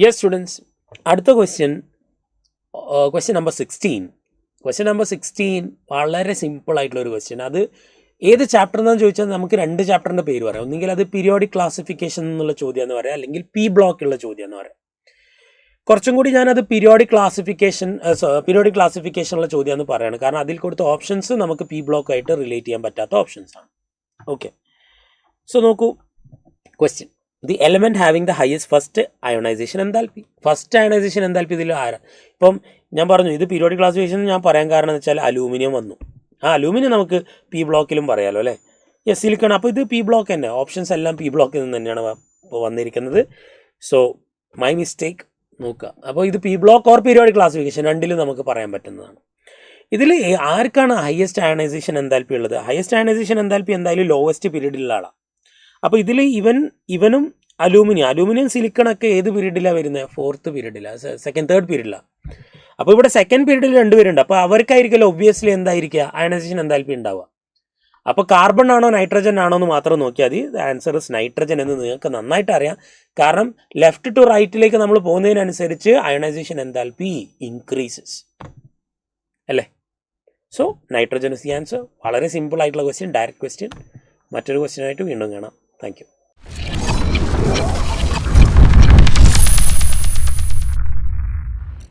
Yes students, അടുത്ത question number 16. Question number 16 വളരെ സിമ്പിളായിട്ടുള്ളൊരു ക്വസ്റ്റ്യൻ. അത് ഏത് ചാപ്റ്റർ എന്നാന്ന് ചോദിച്ചാൽ നമുക്ക് 2 ചാപ്റ്ററിൻ്റെ പേര് പറയാം. ഒന്നുകിൽ അത് പീരിയോഡിക് ക്ലാസിഫിക്കേഷൻ എന്നുള്ള ചോദ്യം എന്ന് പറയാം, അല്ലെങ്കിൽ പി ബ്ലോക്ക് ഉള്ള ചോദ്യം എന്ന് പറയാം. കുറച്ചും കൂടി ഞാനത് പീരിയോഡിക് ക്ലാസിഫിക്കേഷനുള്ള ചോദ്യം എന്ന് പറയുകയാണ്. കാരണം അതിൽ കൊടുത്ത ഓപ്ഷൻസ് നമുക്ക് പി ബ്ലോക്കായിട്ട് റിലേറ്റ് ചെയ്യാൻ പറ്റാത്ത ഓപ്ഷൻസ് ആണ്. ഓക്കെ, സോ നോക്കൂ question. The element having the highest first ionisation enthalpy. First ionisation enthalpy ഇതിൽ ആരാ? ഇപ്പം ഞാൻ പറഞ്ഞു ഇത് പീരിയോഡിക് ക്ലാസിഫിക്കേഷൻ ഞാൻ പറയാൻ കാരണം എന്ന് വെച്ചാൽ അലൂമിനിയം വന്നു. ആ അലൂമിനിയം നമുക്ക് പി ബ്ലോക്കിലും പറയാമല്ലോ അല്ലേ. Yes, silicon. അപ്പോൾ ഇത് പി ബ്ലോക്ക് തന്നെ. ഓപ്ഷൻസ് എല്ലാം പി ബ്ലോക്കിൽ നിന്ന് തന്നെയാണ് വന്നിരിക്കുന്നത്. So my mistake. നോക്കുക, അപ്പോൾ ഇത് P block or periodic classification രണ്ടിലും നമുക്ക് പറയാൻ പറ്റുന്നതാണ്. ഇതിൽ ആർക്കാണ് ഹയസ്റ്റ് അയണൈസേഷൻ എൻതാൽപ്പി ഉള്ളത്? ഹയസ്റ്റ് അയണൈസേഷൻ എൻതാൽപ്പി എന്തായാലും ലോവസ്റ്റ് പീരീഡിലുള്ള ആളാണ്. അപ്പോൾ ഇതിൽ ഇവനും അലൂമിനിയം സിലിക്കണൊക്കെ ഏത് പീരീഡിലാണ് വരുന്നത്? 4th പീരീഡിലാണ്, 3rd പീരീഡിലാണ്. അപ്പോൾ ഇവിടെ 2nd പീരീഡിൽ 2 പേരുണ്ട്. അപ്പോൾ അവർക്കായിരിക്കുമല്ലോ ഒബ്വിയസ്ലി എന്തായിരിക്കുക അയണൈസേഷൻ എൻതാൽപ്പി ഉണ്ടാവുക. അപ്പോൾ കാർബൺ ആണോ നൈട്രജൻ ആണോ എന്ന് മാത്രം നോക്കിയാൽ മതി. ആൻസർ ഇസ് നൈട്രജൻ എന്ന് നിങ്ങൾക്ക് നന്നായിട്ട് അറിയാം. കാരണം ലെഫ്റ്റ് ടു റൈറ്റിലേക്ക് നമ്മൾ പോകുന്നതിനനുസരിച്ച് അയണൈസേഷൻ എൻതാൽപ്പി ഇൻക്രീസസ് അല്ലേ. So nitrogen is the answer. വളരെ സിമ്പിൾ ആയിട്ടുള്ള ക്വസ്റ്റ്യൻ, ഡയറക്റ്റ് ക്വസ്റ്റ്യൻ. മറ്റൊരു ക്വസ്റ്റ്യനായിട്ട് വീണ്ടും കാണാം. Thank you.